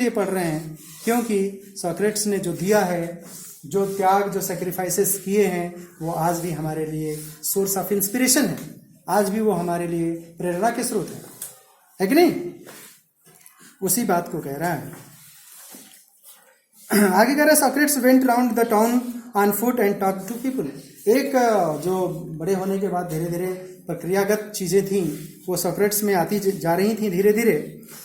इसीलिए पढ़ रहे हैं क्योंकि सोक्रेट्स ने जो दिया है, जो त्याग, जो सेक्रीफाइसेस किए हैं, वो आज भी हमारे लिए सोर्स ऑफ इंस्पिरेशन है। आज भी वो हमारे लिए प्रेरणा के स्रोत है कि नहीं? उसी बात को कह रहा है। आगे कह रहा है Socrates went round the town on foot and talk to people. एक जो बड़े होने के बाद धीरे धीरे प्रक्रियागत चीजें थी वो सोक्रेट्स में आती जा रही थी धीरे धीरे।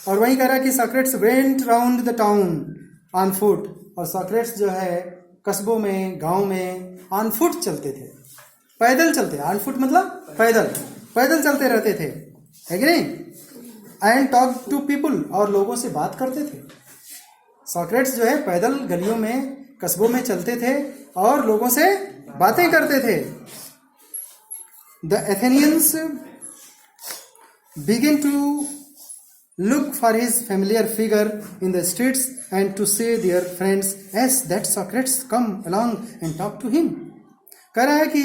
और वही कह रहा है कि Socrates went round the town on foot, और सोक्रेट्स जो है कस्बों में, गांव में ऑन फुट चलते थे, पैदल चलते। ऑन फुट मतलब पैदल, पैदल चलते रहते थे, है कि नहीं? एंड टॉक टू पीपल, और लोगों से बात करते थे। सोक्रेट्स जो है पैदल गलियों में, कस्बों में चलते थे और लोगों से बातें करते थे। The Athenians begin to look for his familiar figure in the streets and to say their friends as that Socrates come along and talk to him। कह रहा है कि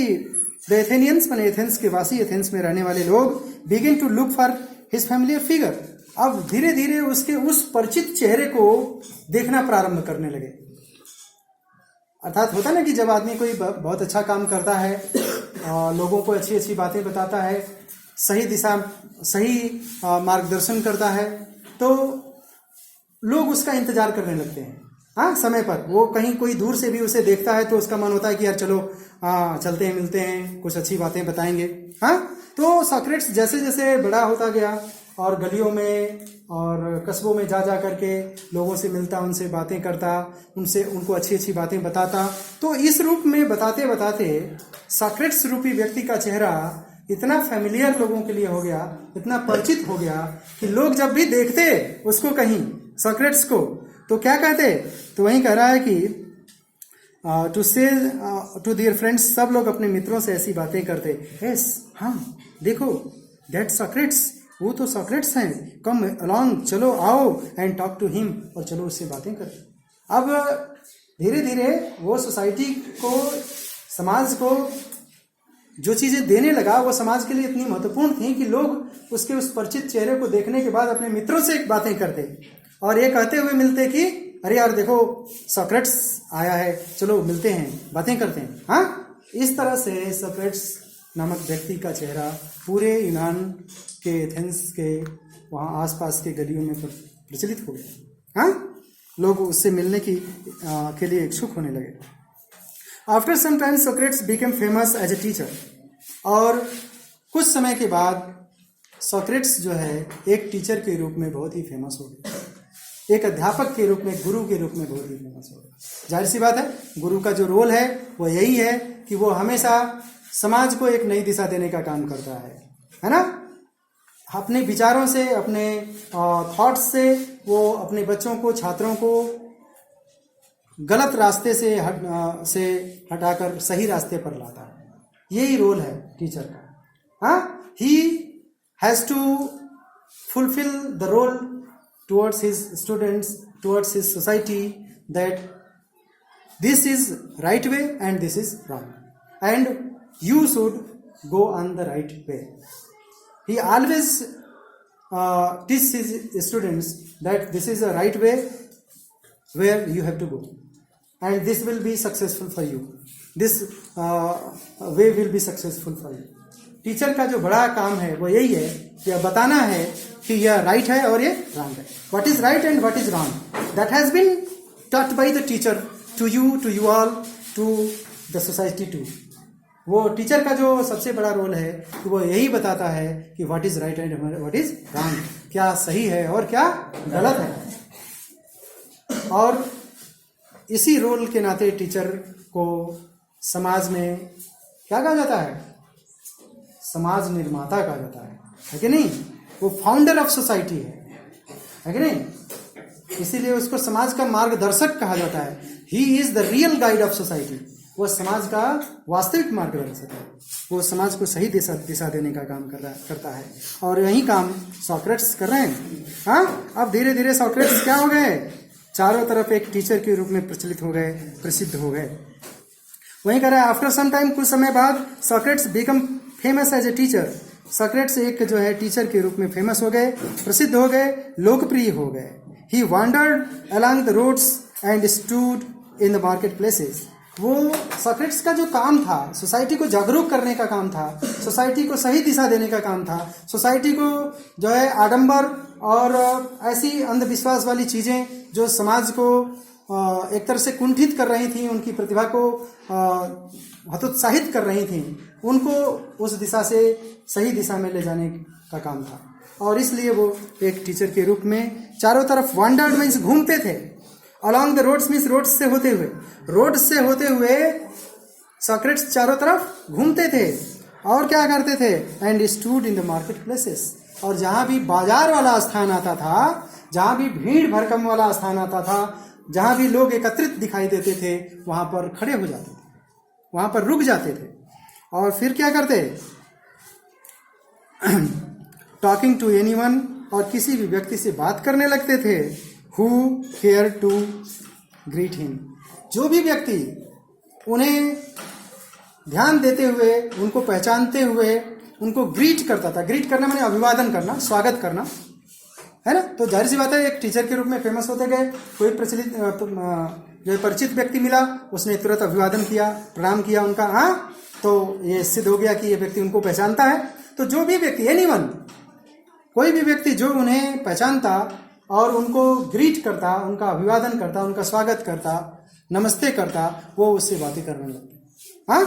the Athenians, माने एथेंस के वासी, एथेंस में रहने वाले लोग, begin to look for his familiar figure, अब धीरे धीरे उसके उस परिचित चेहरे को देखना प्रारंभ करने लगे। अर्थात होता ना कि जब आदमी कोई बहुत अच्छा काम करता है, लोगों को अच्छी अच्छी बातें बताता है, सही दिशा, सही मार्गदर्शन करता है, तो लोग उसका इंतजार करने लगते हैं। हाँ, समय पर वो कहीं कोई दूर से भी उसे देखता है तो उसका मन होता है कि यार चलो चलते हैं, मिलते हैं, कुछ अच्छी बातें बताएंगे। हाँ, तो सोक्रेट्स जैसे जैसे बड़ा होता गया और गलियों में और कस्बों में जा करके लोगों से मिलता, उनसे बातें करता, उनको अच्छी अच्छी बातें बताता, तो इस रूप में बताते बताते सोक्रेट्स रूपी व्यक्ति का चेहरा इतना फेमिलियर लोगों के लिए हो गया, इतना परिचित हो गया कि लोग जब भी देखते उसको कहीं, सोक्रेट्स को, तो क्या कहते? तो वहीं कह रहा है कि टू से टू देयर फ्रेंड्स, सब लोग अपने मित्रों से ऐसी बातें करते, यस, हाँ देखो, दैट सोक्रेट्स, वो तो सोक्रेट्स हैं, कम अलॉन्ग, चलो आओ, एंड टॉक टू हिम, और चलो उससे बातें करते। अब धीरे धीरे वो सोसाइटी को, समाज को जो चीजें देने लगा वो समाज के लिए इतनी महत्वपूर्ण थी कि लोग उसके उस परिचित चेहरे को देखने के बाद अपने मित्रों से एक बातें करते और ये कहते हुए मिलते कि अरे यार देखो सोक्रेट्स आया है, चलो मिलते हैं, बातें करते हैं। हाँ, इस तरह से सोक्रेट्स नामक व्यक्ति का चेहरा पूरे यूनान के, एथेंस के वहाँ आसपास के गलियों में प्रचलित हो गया। हाँ, लोग उससे मिलने के लिए इच्छुक होने लगे। After some time Socrates became famous as a teacher, और कुछ समय के बाद सोक्रेट्स जो है एक टीचर के रूप में बहुत ही फेमस हो गए, एक अध्यापक के रूप में, गुरु के रूप में बहुत ही फेमस हो गए। जाहिर सी बात है, गुरु का जो रोल है वो यही है कि वो हमेशा समाज को एक नई दिशा देने का काम करता है ना? अपने विचारों से, अपने थॉट्स से वो अपने बच्चों को, छात्रों को गलत रास्ते से हटाकर सही रास्ते पर लाता है। यही रोल है टीचर का। हाँ, he has to fulfil the role towards his students, towards his society, that this is right way and this is wrong and you should go on the right way. He always teach his students that this is a right way where you have to go and this will be successful for you, this way will be successful for you। Teacher का जो बड़ा काम है वो यही है कि बताना है कि यह राइट है और ये रॉन्ग है। What is right and what is wrong, that has been taught by the teacher to you all, to the society too. वो टीचर का जो सबसे बड़ा रोल है कि वो यही बताता है कि what is right and what is wrong, क्या सही है और क्या गलत है। और इसी रोल के नाते टीचर को समाज में क्या कहा जाता है? समाज निर्माता कहा जाता है कि नहीं? वो फाउंडर ऑफ सोसाइटी है कि नहीं? इसीलिए उसको समाज का मार्गदर्शक कहा जाता है। He is the real guide of society. वो समाज का वास्तविक मार्गदर्शक है, वो समाज को सही दिशा देने का काम करता है, और यही काम सोक्रेट्स कर रहे हैं। हाँ, अब धीरे धीरे सोक्रेट्स क्या हो गए? चारों तरफ एक टीचर के रूप में प्रचलित हो गए, प्रसिद्ध हो गए। वहीं कह रहा है आफ्टर सम टाइम, कुछ समय बाद Socrates become famous as a teacher. Socrates एक जो है टीचर के रूप में फेमस हो गए, प्रसिद्ध हो गए, लोकप्रिय हो गए। He wandered along the roads and stood in the market places. वो सॉक्रेट्स का जो काम था, सोसाइटी को जागरूक करने का काम था, सोसाइटी को सही दिशा देने का काम था, सोसाइटी को जो है आडंबर और ऐसी अंधविश्वास वाली चीजें जो समाज को एक तरह से कुंठित कर रही थी, उनकी प्रतिभा को हतोत्साहित कर रही थी, उनको उस दिशा से सही दिशा में ले जाने का काम था। और इसलिए वो एक टीचर के रूप में चारों तरफ वांडर्ड मीन्स घूमते थे, along the roads means road से होते हुए सॉक्रेट्स चारों तरफ घूमते थे और क्या करते थे, and stood in the market places, और जहां भी बाजार वाला स्थान आता था, जहां भी भीड़ भड़कम वाला स्थान आता था, जहां भी लोग एकत्रित दिखाई देते थे, वहां पर खड़े हो जाते थे, वहां पर रुक जाते थे और फिर क्या करते, टॉकिंग टू एनीवन, और किसी भी व्यक्ति से बात करने लगते थे, who care to greet him, जो भी व्यक्ति उन्हें ध्यान देते हुए, उनको पहचानते हुए उनको ग्रीट करता था। ग्रीट करना माने अभिवादन करना, स्वागत करना, है ना। तो जाहिर सी बात है, एक टीचर के रूप में फेमस होते गए, कोई प्रचलित जो परिचित व्यक्ति मिला, उसने तुरंत अभिवादन किया, प्रणाम किया उनका, हाँ, तो ये सिद्ध हो गया कि ये व्यक्ति उनको पहचानता है। तो जो भी व्यक्ति, एनीवन, कोई भी व्यक्ति जो उन्हें पहचानता और उनको ग्रीट करता, उनका अभिवादन करता, उनका स्वागत करता, नमस्ते करता, वो उससे बातें करने लगते। हाँ,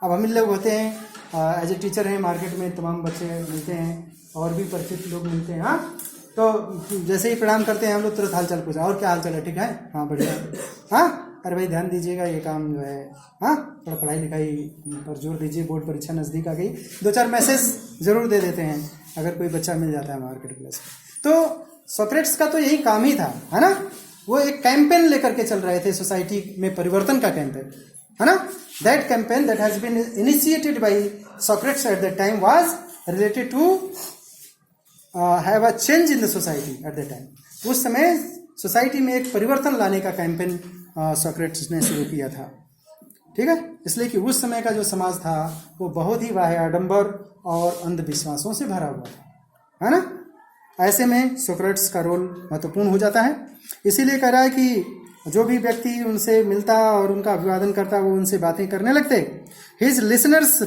अब हम लोग होते हैं, एज ए टीचर हैं, मार्केट में तमाम बच्चे मिलते हैं और भी परिचित लोग मिलते हैं। हाँ, तो जैसे ही प्रणाम करते हैं हम लोग तुरंत हालचाल पूछा, और क्या हालचाल है, ठीक है, हाँ बढ़िया, हाँ, अरे भाई ध्यान दीजिएगा, ये काम जो है, हाँ, थोड़ा पढ़ाई लिखाई पर जोर दीजिए, बोर्ड परीक्षा नज़दीक आ गई, 2-4 मैसेज जरूर दे देते हैं अगर कोई बच्चा मिल जाता है मार्केट प्लेस। तो सॉक्रेट्स का तो यही काम ही था, है ना। वो एक कैंपेन लेकर के चल रहे थे, सोसाइटी में परिवर्तन का कैंपेन, है ना। That campaign that has been initiated by Socrates at that time was related to have a change in the society at that time. उस समय सोसाइटी में एक परिवर्तन लाने का कैंपेन सॉक्रेट्स ने शुरू किया था, ठीक है। इसलिए कि उस समय का जो समाज था वो बहुत ही वाह्य आडंबर और अंधविश्वासों से भरा हुआ था, है ना। ऐसे में सोक्रेट्स का रोल महत्वपूर्ण हो जाता है। इसीलिए कह रहा है कि जो भी व्यक्ति उनसे मिलता और उनका अभिवादन करता, वो उनसे बातें करने लगते। His listeners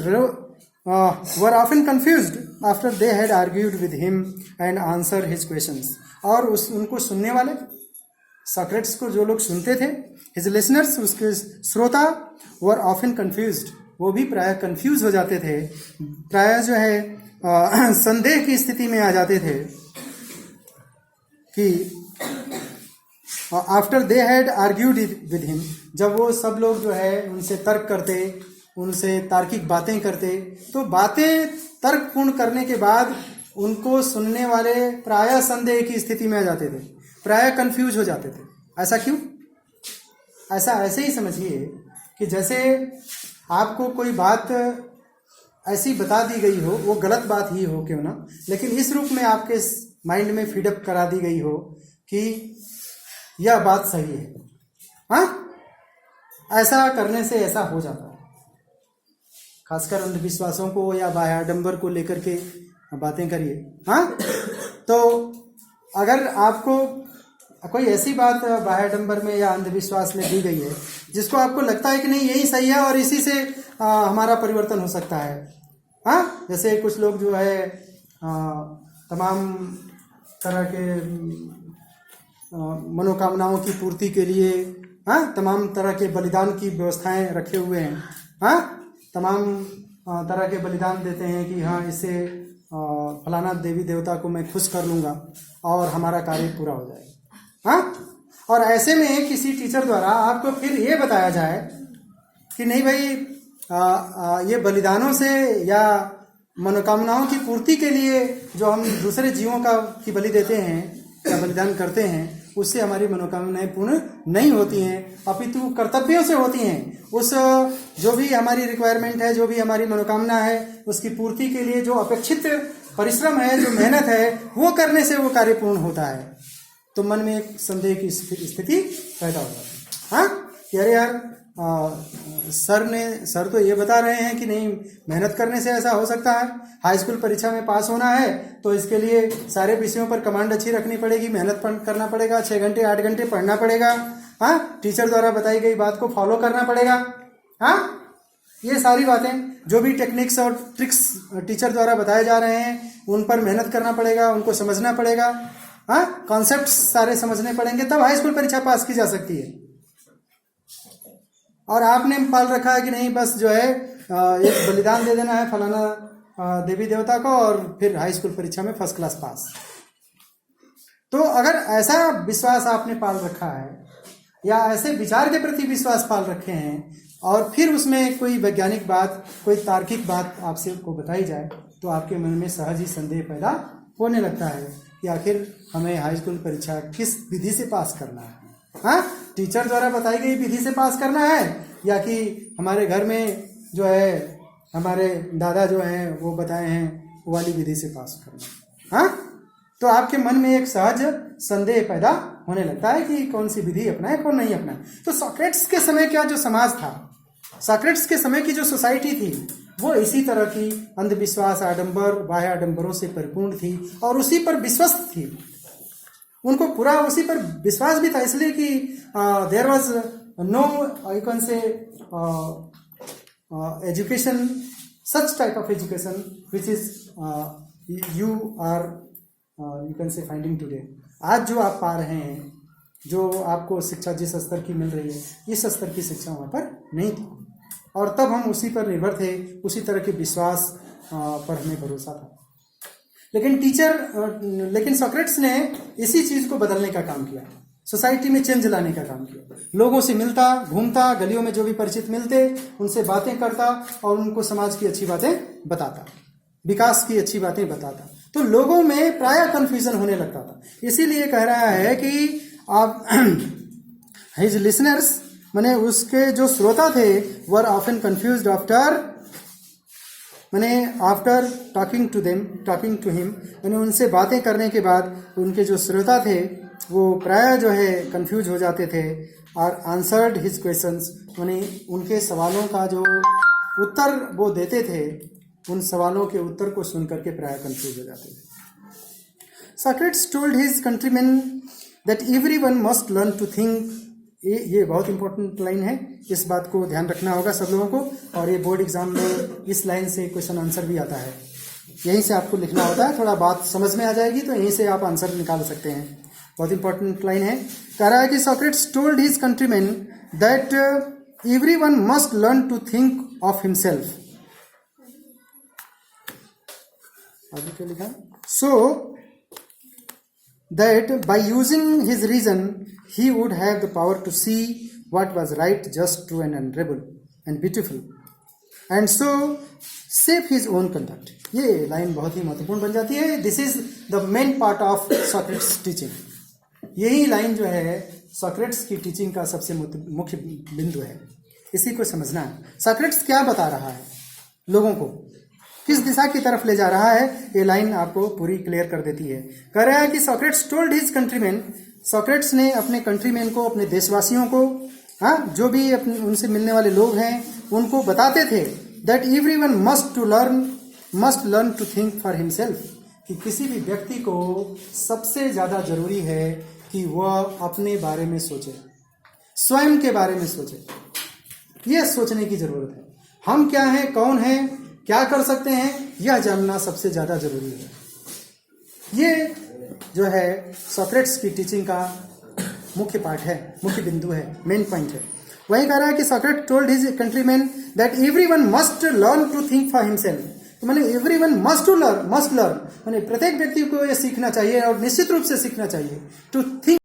were often confused after they had argued with him and answer his questions. और उनको सुनने वाले, सॉक्रेट्स को जो लोग सुनते थे, हिज लिसनर्स, उसके श्रोता, वर ऑफन कंफ्यूज्ड, वो भी प्रायः कंफ्यूज हो जाते थे, प्रायः जो है संदेह की स्थिति में आ जाते थे कि after they had argued with him, जब वो सब लोग जो है उनसे तर्क करते, उनसे तार्किक बातें करते, तो बातें तर्कपूर्ण करने के बाद उनको सुनने वाले प्रायः संदेह की स्थिति में आ जाते थे, प्रायः कंफ्यूज हो जाते थे। ऐसा क्यों? ऐसा ऐसे ही समझिए कि जैसे आपको कोई बात ऐसी बता दी गई हो, वो गलत बात ही हो क्यों ना, लेकिन इस रूप में आपके माइंड में फीडअप करा दी गई हो कि यह बात सही है। हाँ, ऐसा करने से ऐसा हो जाता है। खासकर अंधविश्वासों को या बाह्याडंबर को लेकर के बातें करिए। हाँ, तो अगर आपको कोई ऐसी बात बाह्याडंबर में या अंधविश्वास में दी गई है जिसको आपको लगता है कि नहीं यही सही है और इसी से हमारा परिवर्तन हो सकता है। हाँ, जैसे कुछ लोग जो है तमाम तरह के मनोकामनाओं की पूर्ति के लिए, हाँ, तमाम तरह के बलिदान की व्यवस्थाएं रखे हुए हैं। हाँ, तमाम तरह के बलिदान देते हैं कि हाँ, इससे फलाना देवी देवता को मैं खुश कर लूँगा और हमारा कार्य पूरा हो जाएगा। हाँ, और ऐसे में किसी टीचर द्वारा आपको फिर ये बताया जाए कि नहीं भाई, ये बलिदानों से या मनोकामनाओं की पूर्ति के लिए जो हम दूसरे जीवों की बलि देते हैं या बलिदान करते हैं, उससे हमारी मनोकामनाएं पूर्ण नहीं होती हैं, अपितु कर्तव्यों से होती हैं। उस जो भी हमारी रिक्वायरमेंट है, जो भी हमारी मनोकामना है, उसकी पूर्ति के लिए जो अपेक्षित परिश्रम है, जो मेहनत है, वो करने से वो कार्य पूर्ण होता है। तो मन में एक संदेह की स्थिति पैदा हो जाती है। हाँ, कि अरे यार सर तो ये बता रहे हैं कि नहीं, मेहनत करने से ऐसा हो सकता है, हाई स्कूल परीक्षा में पास होना है तो इसके लिए सारे विषयों पर कमांड अच्छी रखनी पड़ेगी, मेहनत करना पड़ेगा, 6 घंटे 8 घंटे पढ़ना पड़ेगा, हाँ, टीचर द्वारा बताई गई बात को फॉलो करना पड़ेगा, हाँ, ये सारी बातें जो भी टेक्निक्स और ट्रिक्स टीचर द्वारा बताए जा रहे हैं उन पर मेहनत करना पड़ेगा, उनको समझना पड़ेगा, हाँ, कॉन्सेप्ट सारे समझने पड़ेंगे, तब हाई स्कूल परीक्षा पास की जा सकती है। और आपने पाल रखा है कि नहीं, बस जो है एक बलिदान दे देना है फलाना देवी देवता को और फिर हाई स्कूल परीक्षा में फर्स्ट क्लास पास। तो अगर ऐसा विश्वास आपने पाल रखा है या ऐसे विचार के प्रति विश्वास पाल रखे हैं और फिर उसमें कोई वैज्ञानिक बात, कोई तार्किक बात आपसे को बताई जाए तो आपके मन में सहज ही संदेह पैदा होने लगता है कि आखिर हमें हाई स्कूल परीक्षा किस विधि से पास करना है, हाँ, टीचर द्वारा बताई गई विधि से पास करना है या कि हमारे घर में जो है हमारे दादा जो हैं वो बताए हैं वो वाली विधि से पास करना, हाँ। तो आपके मन में एक सहज संदेह पैदा होने लगता है कि कौन सी विधि अपनाए कौन नहीं अपनाए। तो सॉक्रेट्स के समय का जो समाज था, सॉक्रेट्स के समय की जो सोसाइटी थी वो इसी तरह की अंधविश्वास, आडंबर, बाह्य आडंबरों से परिपूर्ण थी और उसी पर विश्वस्त थी। उनको पूरा उसी पर विश्वास भी था, इसलिए कि there was no I can say education, such type of education which is you are you can say finding today. आज जो आप पा रहे हैं, जो आपको शिक्षा जिस स्तर की मिल रही है, इस स्तर की शिक्षा वहाँ पर नहीं थी और तब हम उसी पर निर्भर थे, उसी तरह के विश्वास पर हमें भरोसा था। लेकिन सॉक्रेट्स ने इसी चीज को बदलने का काम किया, सोसाइटी में चेंज लाने का काम किया। लोगों से मिलता, घूमता, गलियों में जो भी परिचित मिलते उनसे बातें करता और उनको समाज की अच्छी बातें बताता, विकास की अच्छी बातें बताता। तो लोगों में प्रायः कंफ्यूजन होने लगता था। इसीलिए कह रहा है कि आप हिज लिसनर्स माने उसके जो श्रोता थे were often confused after talking to him, यानी उनसे बातें करने के बाद उनके जो श्रोता थे वो प्रायः जो है कंफ्यूज हो जाते थे और आंसर्ड हिज क्वेश्चंस, यानी उनके सवालों का जो उत्तर वो देते थे उन सवालों के उत्तर को सुनकर के प्रायः कंफ्यूज हो जाते थे। Socrates told his countryman that everyone must learn to think. ये बहुत इंपॉर्टेंट लाइन है, इस बात को ध्यान रखना होगा सब लोगों को। और ये बोर्ड एग्जाम में इस लाइन से क्वेश्चन आंसर भी आता है, यहीं से आपको लिखना होता है। थोड़ा बात समझ में आ जाएगी तो यहीं से आप आंसर निकाल सकते हैं। बहुत इंपॉर्टेंट लाइन है। कह रहा है कि Socrates told his countryman that everyone must learn to think of himself. आगे क्या लिखा? So that by using his reason he would have the power to see what was right, just, true and honorable and beautiful, and so shape his own conduct. ये line बहुत ही महत्वपूर्ण बन जाती है। This is the main part of Socrates teaching. यही line जो है Socrates की टीचिंग का सबसे मुख्य बिंदु है। इसी को समझना है। सॉक्रेट्स क्या बता रहा है लोगों को, किस दिशा की तरफ ले जा रहा है, ये लाइन आपको पूरी क्लियर कर देती है। कह रहा है कि Socrates told his countryman, Socrates ने अपने कंट्रीमैन को, अपने देशवासियों को, हाँ, जो भी उनसे मिलने वाले लोग हैं उनको बताते थे that everyone must learn to think for himself, कि किसी भी व्यक्ति को सबसे ज्यादा जरूरी है कि वह अपने बारे में सोचे, स्वयं के बारे में सोचे। यह सोचने की जरूरत है। हम क्या हैं, कौन हैं, क्या कर सकते हैं, यह जानना सबसे ज्यादा जरूरी है। ये जो है सॉक्रेट्स की टीचिंग का मुख्य पार्ट है, मुख्य बिंदु है, मेन पॉइंट है। वही कह रहा है कि Socrates told his countryman that everyone must learn to think for himself. तो माने एवरीवन मस्ट लर्न, माने प्रत्येक व्यक्ति को यह सीखना चाहिए और निश्चित रूप से सीखना चाहिए टू थिंक